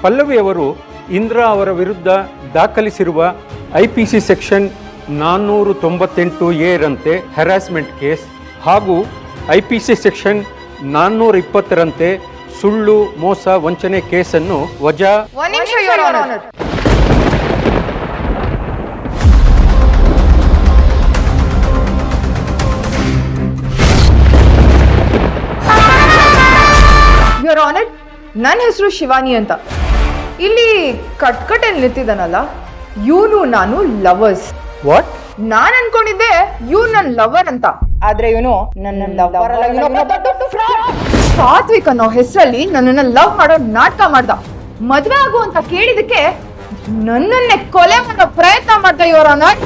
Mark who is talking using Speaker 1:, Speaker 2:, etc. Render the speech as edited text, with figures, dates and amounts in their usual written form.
Speaker 1: ಪಲ್ಲವಿ ಅವರು ಇಂದ್ರಾ ಅವರ ವಿರುದ್ಧ ದಾಖಲಿಸಿರುವ IPC ಸೆಕ್ಷನ್ 498A ರಂತೆ ಹ್ಯಾರಾಸ್ಮೆಂಟ್ ಕೇಸ್ ಹಾಗೂ IPC ಸೆಕ್ಷನ್ 420 ರಂತೆ ಸುಳ್ಳು ಮೋಸ ವಂಚನೆ ಕೇಸನ್ನು ವಜಾ
Speaker 2: ಯುವರ್ ಆನರ್, ನನ್ನ ಹೆಸರು ಶಿವಾನಿ ಅಂತ. ಇಲ್ಲಿ ಕಟ್ಕಟಲ್ಲಿ ನಿಂತಿದ್ದಾನಲ್ಲ, ಇವನು ನಾನು ಲವರ್ಸ್.
Speaker 1: ವಾಟ್?
Speaker 2: ನಾನ್ ಅನ್ಕೊಂಡಿದ್ದೆ ಇವ್ನು ನನ್ನ ಲವರ್ ಅಂತ, ಆದ್ರೆ ಇವನು ನನ್ನ ಲವರ್ ಸಾತ್ವಿಕ್ ಅನ್ನೋ ಹೆಸರಲ್ಲಿ ನನ್ನನ್ನ ಲವ್ ಮಾಡೋ ನಾಟಕ ಮಾಡ್ದ. ಮದ್ವೆ ಆಗು ಅಂತ ಕೇಳಿದಕ್ಕೆ ನನ್ನನ್ನೇ ಕೊಲೆ ಮಾಡೋ ಪ್ರಯತ್ನ ಮಾಡ್ದ ಯುವರ್ ಆನರ್.